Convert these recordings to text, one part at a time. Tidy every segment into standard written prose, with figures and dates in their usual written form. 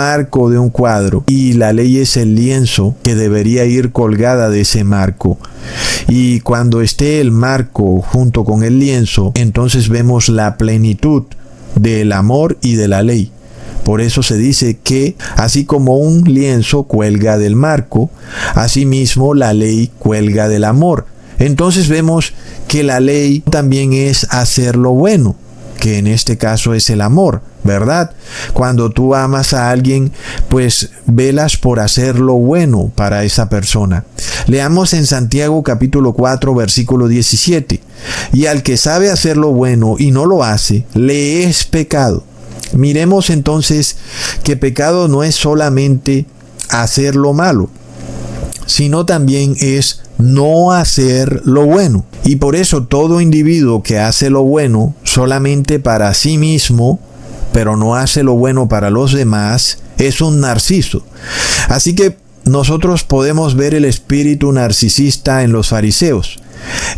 marco de un cuadro y la ley es el lienzo que debería ir colgada de ese marco. Y cuando esté el marco junto con el lienzo, entonces vemos la plenitud del amor y de la ley. Por eso se dice que así como un lienzo cuelga del marco, asimismo la ley cuelga del amor. Entonces vemos que la ley también es hacer lo bueno, que en este caso es el amor, ¿verdad? Cuando tú amas a alguien, pues velas por hacer lo bueno para esa persona. Leamos en Santiago capítulo 4, versículo 17. Y al que sabe hacer lo bueno y no lo hace, le es pecado. Miremos entonces que pecado no es solamente hacer lo malo, sino también es no hacer lo bueno. Y por eso todo individuo que hace lo bueno solamente para sí mismo, pero no hace lo bueno para los demás, es un narciso. Así que nosotros podemos ver el espíritu narcisista en los fariseos.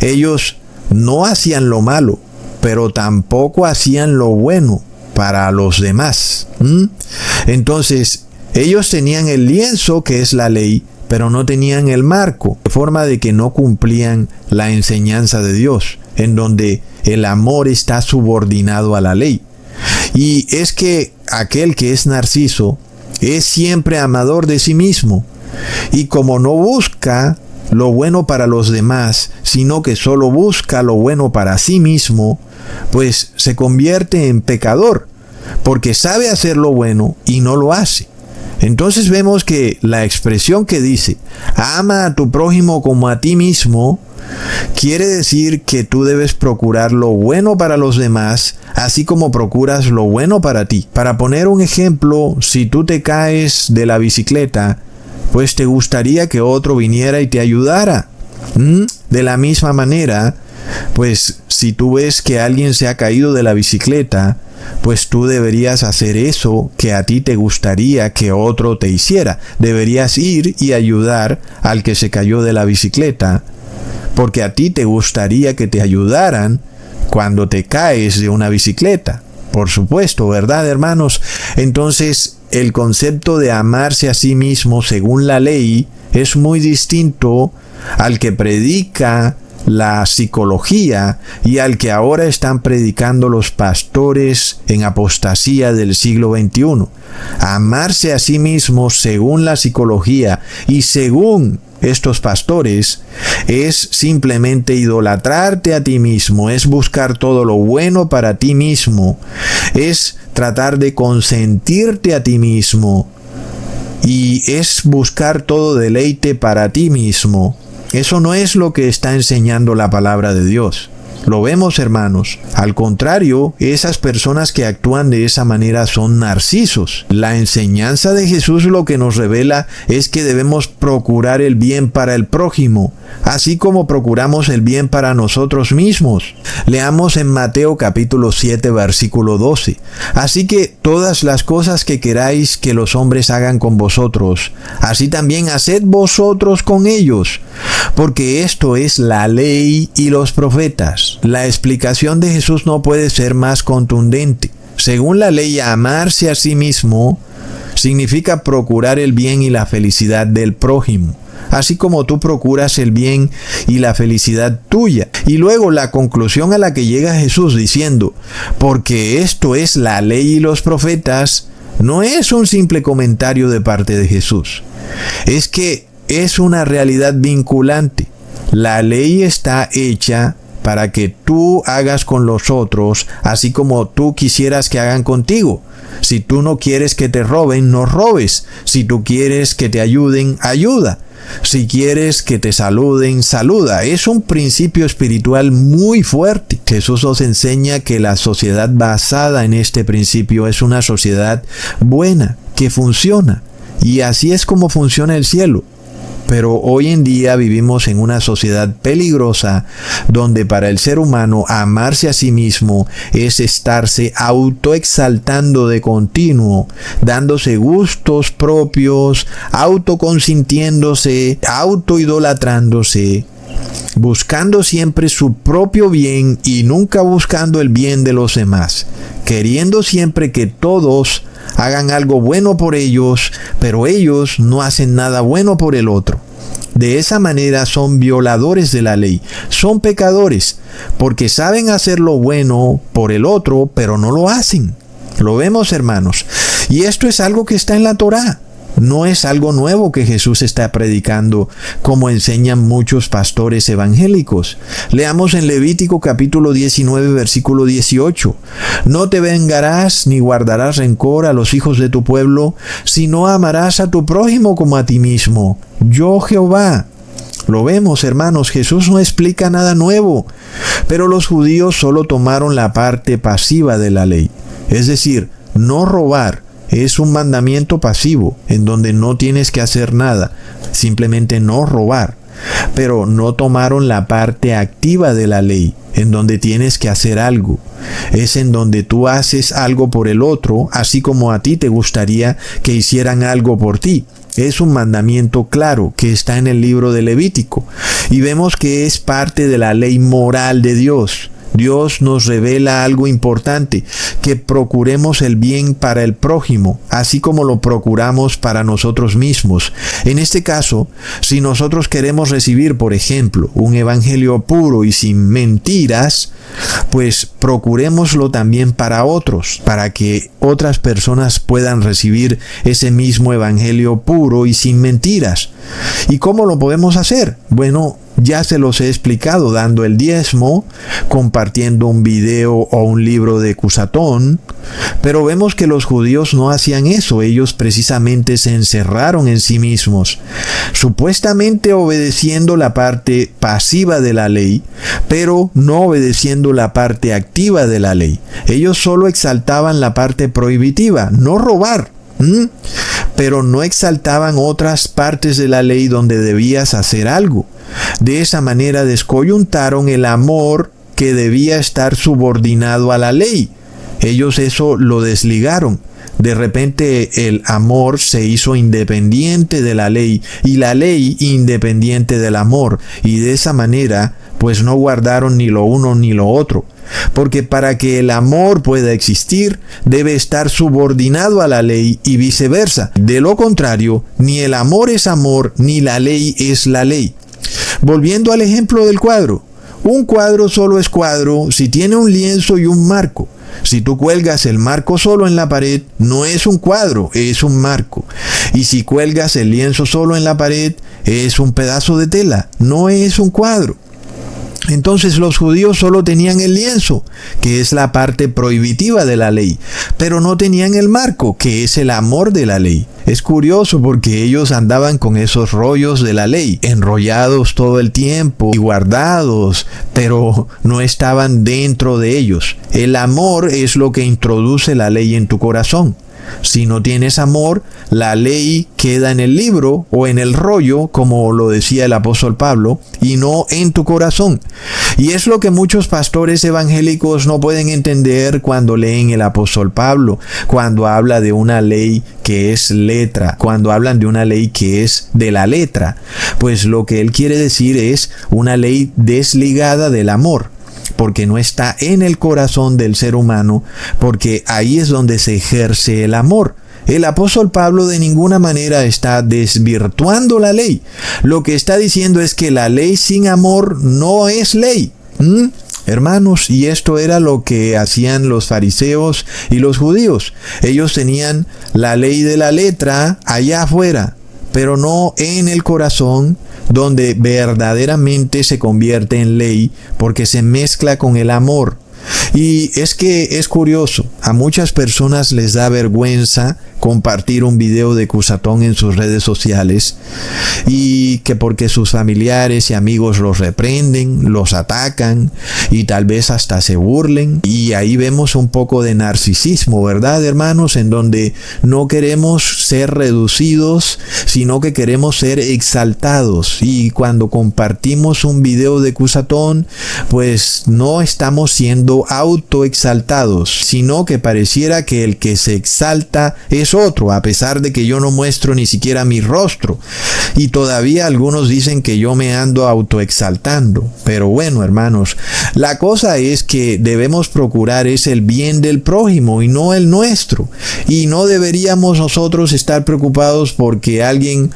Ellos no hacían lo malo, pero tampoco hacían lo bueno para los demás. Entonces, ellos tenían el lienzo que es la ley, pero no tenían el marco, de forma de que no cumplían la enseñanza de Dios, en donde el amor está subordinado a la ley. Y es que aquel que es narciso es siempre amador de sí mismo, y como no busca lo bueno para los demás, sino que solo busca lo bueno para sí mismo, pues se convierte en pecador, porque sabe hacer lo bueno y no lo hace. Entonces vemos que la expresión que dice, ama a tu prójimo como a ti mismo, quiere decir que tú debes procurar lo bueno para los demás, así como procuras lo bueno para ti. Para poner un ejemplo, si tú te caes de la bicicleta, pues te gustaría que otro viniera y te ayudara. De la misma manera, pues si tú ves que alguien se ha caído de la bicicleta, pues tú deberías hacer eso que a ti te gustaría que otro te hiciera. Deberías ir y ayudar al que se cayó de la bicicleta, porque a ti te gustaría que te ayudaran cuando te caes de una bicicleta. Por supuesto, ¿verdad, hermanos? Entonces, el concepto de amarse a sí mismo según la ley es muy distinto al que predica la psicología y al que ahora están predicando los pastores en apostasía del siglo XXI. Amarse a sí mismo según la psicología y según estos pastores es simplemente idolatrarte a ti mismo, es buscar todo lo bueno para ti mismo, es tratar de consentirte a ti mismo y es buscar todo deleite para ti mismo. Eso no es lo que está enseñando la palabra de Dios. Lo vemos, hermanos. Al contrario, esas personas que actúan de esa manera son narcisos. La enseñanza de Jesús lo que nos revela es que debemos procurar el bien para el prójimo, así como procuramos el bien para nosotros mismos. Leamos en Mateo capítulo 7, versículo 12. Así que todas las cosas que queráis que los hombres hagan con vosotros, así también haced vosotros con ellos, porque esto es la ley y los profetas. La explicación de Jesús no puede ser más contundente. Según la ley, amarse a sí mismo significa procurar el bien y la felicidad del prójimo, así como tú procuras el bien y la felicidad tuya. Y luego la conclusión a la que llega Jesús diciendo, porque esto es la ley y los profetas, no es un simple comentario de parte de Jesús. Es que es una realidad vinculante. La ley está hecha para que tú hagas con los otros así como tú quisieras que hagan contigo. Si tú no quieres que te roben, no robes. Si tú quieres que te ayuden, ayuda. Si quieres que te saluden, saluda. Es un principio espiritual muy fuerte. Jesús nos enseña que la sociedad basada en este principio es una sociedad buena, que funciona. Y así es como funciona el cielo. Pero hoy en día vivimos en una sociedad peligrosa donde para el ser humano amarse a sí mismo es estarse autoexaltando de continuo, dándose gustos propios, autoconsintiéndose, autoidolatrándose. buscando siempre su propio bien y nunca buscando el bien de los demás, queriendo siempre que todos hagan algo bueno por ellos, pero ellos no hacen nada bueno por el otro. De esa manera son violadores de la ley, son pecadores, porque saben hacer lo bueno por el otro, pero no lo hacen. Lo vemos, hermanos, y esto es algo que está en la Torá. No es algo nuevo que Jesús está predicando, como enseñan muchos pastores evangélicos. Leamos en Levítico capítulo 19, versículo 18. No te vengarás ni guardarás rencor a los hijos de tu pueblo, sino amarás a tu prójimo como a ti mismo. Yo Jehová. Lo vemos, hermanos, Jesús no explica nada nuevo, pero los judíos solo tomaron la parte pasiva de la ley. Es decir, no robar. Es un mandamiento pasivo, en donde no tienes que hacer nada, simplemente no robar. Pero no tomaron la parte activa de la ley, en donde tienes que hacer algo. Es en donde tú haces algo por el otro, así como a ti te gustaría que hicieran algo por ti. Es un mandamiento claro que está en el libro de Levítico. Y vemos que es parte de la ley moral de Dios. Dios nos revela algo importante, que procuremos el bien para el prójimo, así como lo procuramos para nosotros mismos. En este caso, si nosotros queremos recibir, por ejemplo, un evangelio puro y sin mentiras, pues procurémoslo también para otros, para que otras personas puedan recibir ese mismo evangelio puro y sin mentiras. ¿Y cómo lo podemos hacer? Bueno, ya se los he explicado, dando el diezmo, compartiendo un video o un libro de Cusatón, pero vemos que los judíos no hacían eso. Ellos precisamente se encerraron en sí mismos, supuestamente obedeciendo la parte pasiva de la ley, pero no obedeciendo la parte activa de la ley. Ellos solo exaltaban la parte prohibitiva, no robar. Pero no exaltaban otras partes de la ley donde debías hacer algo. De esa manera descoyuntaron el amor que debía estar subordinado a la ley. Ellos eso lo desligaron. De repente el amor se hizo independiente de la ley y la ley independiente del amor. Y de esa manera pues no guardaron ni lo uno ni lo otro. Porque para que el amor pueda existir, debe estar subordinado a la ley y viceversa. De lo contrario, ni el amor es amor, ni la ley es la ley. Volviendo al ejemplo del cuadro. Un cuadro solo es cuadro si tiene un lienzo y un marco. Si tú cuelgas el marco solo en la pared, no es un cuadro, es un marco. Y si cuelgas el lienzo solo en la pared, es un pedazo de tela, no es un cuadro. Entonces los judíos solo tenían el lienzo, que es la parte prohibitiva de la ley, pero no tenían el marco, que es el amor de la ley. Es curioso porque ellos andaban con esos rollos de la ley, enrollados todo el tiempo y guardados, pero no estaban dentro de ellos. El amor es lo que introduce la ley en tu corazón. Si no tienes amor, la ley queda en el libro o en el rollo, como lo decía el apóstol Pablo, y no en tu corazón. Y es lo que muchos pastores evangélicos no pueden entender cuando leen el apóstol Pablo, cuando habla de una ley que es letra, cuando hablan de una ley que es de la letra. Pues lo que él quiere decir es una ley desligada del amor, porque no está en el corazón del ser humano, porque ahí es donde se ejerce el amor. El apóstol Pablo de ninguna manera está desvirtuando la ley. Lo que está diciendo es que la ley sin amor no es ley. Hermanos, y esto era lo que hacían los fariseos y los judíos. Ellos tenían la ley de la letra allá afuera, pero no en el corazón, donde verdaderamente se convierte en ley, porque se mezcla con el amor. Y es que es curioso, a muchas personas les da vergüenza compartir un video de Cusatón en sus redes sociales, y que porque sus familiares y amigos los reprenden, los atacan y tal vez hasta se burlen. Y ahí vemos un poco de narcisismo, ¿verdad, hermanos? En donde no queremos ser reducidos, sino que queremos ser exaltados. Y cuando compartimos un video de Cusatón, pues no estamos siendo siendo autoexaltados, sino que pareciera que el que se exalta es otro, a pesar de que yo no muestro ni siquiera mi rostro. Y todavía algunos dicen que yo me ando autoexaltando. Pero bueno, hermanos, la cosa es que debemos procurar es el bien del prójimo y no el nuestro. Y no deberíamos nosotros estar preocupados porque alguien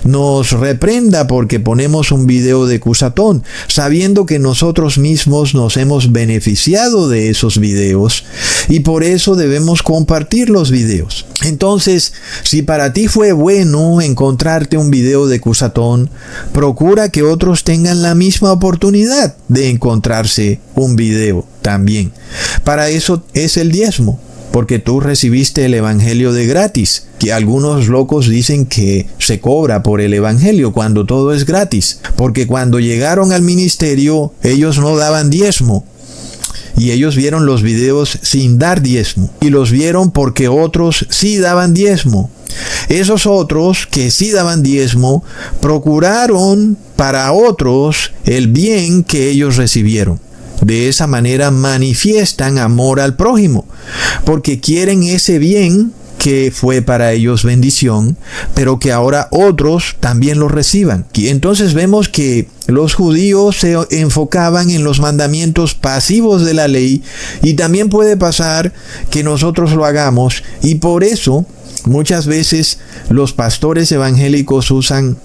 nos reprenda porque ponemos un video de Cusatón, sabiendo que nosotros mismos nos hemos beneficiado de esos videos y por eso debemos compartir los videos. Entonces, si para ti fue bueno encontrarte un video de Cusatón, procura que otros tengan la misma oportunidad de encontrarse un video también. Para eso es el diezmo, porque tú recibiste el evangelio de gratis, que algunos locos dicen que se cobra por el evangelio cuando todo es gratis, porque cuando llegaron al ministerio ellos no daban diezmo. Y ellos vieron los videos sin dar diezmo. Y los vieron porque otros sí daban diezmo. Esos otros que sí daban diezmo procuraron para otros el bien que ellos recibieron. De esa manera manifiestan amor al prójimo, porque quieren ese bien que fue para ellos bendición, pero que ahora otros también lo reciban. Y entonces vemos que los judíos se enfocaban en los mandamientos pasivos de la ley, y también puede pasar que nosotros lo hagamos, y por eso muchas veces los pastores evangélicos usan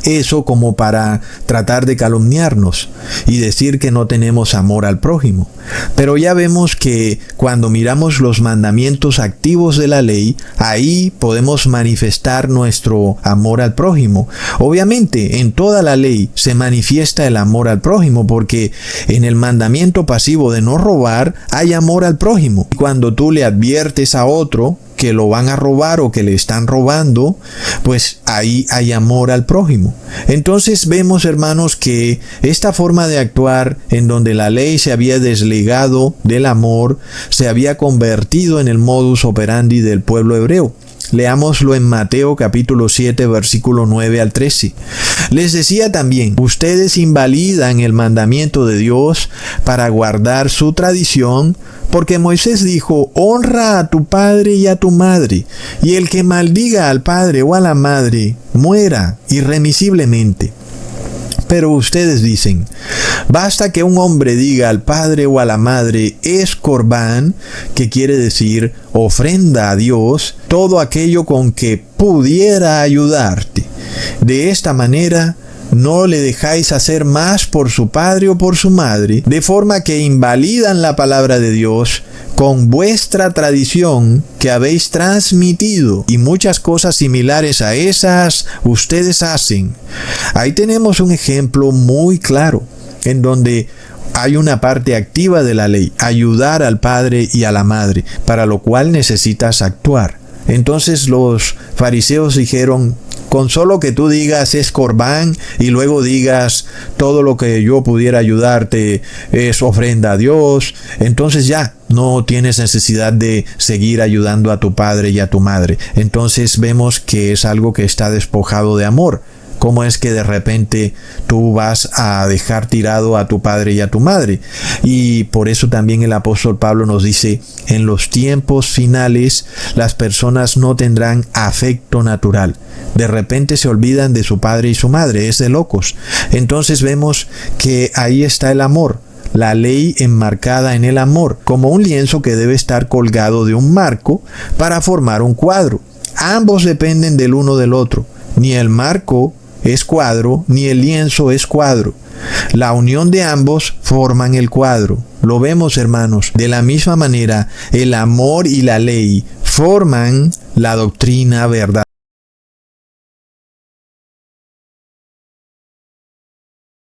eso como para tratar de calumniarnos y decir que no tenemos amor al prójimo. Pero ya vemos que cuando miramos los mandamientos activos de la ley, ahí podemos manifestar nuestro amor al prójimo. Obviamente, en toda la ley se manifiesta el amor al prójimo, porque en el mandamiento pasivo de no robar hay amor al prójimo. Cuando tú le adviertes a otro que lo van a robar o que le están robando, pues ahí hay amor al prójimo. Entonces vemos, hermanos, que esta forma de actuar, en donde la ley se había desligado del amor, se había convertido en el modus operandi del pueblo hebreo. Leámoslo en Mateo capítulo 7, versículo 9 al 13. Les decía también: ustedes invalidan el mandamiento de Dios para guardar su tradición, porque Moisés dijo: honra a tu padre y a tu madre, y el que maldiga al padre o a la madre muera irremisiblemente. Pero ustedes dicen: basta que un hombre diga al padre o a la madre es corbán, que quiere decir ofrenda a Dios, todo aquello con que pudiera ayudarte. De esta manera no le dejáis hacer más por su padre o por su madre, de forma que invalidan la palabra de Dios con vuestra tradición que habéis transmitido, y muchas cosas similares a esas ustedes hacen. Ahí tenemos un ejemplo muy claro, en donde hay una parte activa de la ley: ayudar al padre y a la madre, para lo cual necesitas actuar. Entonces los fariseos dijeron: con solo que tú digas es corbán y luego digas todo lo que yo pudiera ayudarte es ofrenda a Dios, entonces ya no tienes necesidad de seguir ayudando a tu padre y a tu madre. Entonces vemos que es algo que está despojado de amor. ¿Cómo es que de repente tú vas a dejar tirado a tu padre y a tu madre? Y por eso también el apóstol Pablo nos dice: en los tiempos finales las personas no tendrán afecto natural. De repente se olvidan de su padre y su madre. Es de locos. Entonces vemos que ahí está el amor. La ley enmarcada en el amor, como un lienzo que debe estar colgado de un marco para formar un cuadro. Ambos dependen del uno del otro. Ni el marco es cuadro, ni el lienzo es cuadro. La unión de ambos forman el cuadro. Lo vemos, hermanos. De la misma manera, el amor y la ley forman la doctrina verdadera.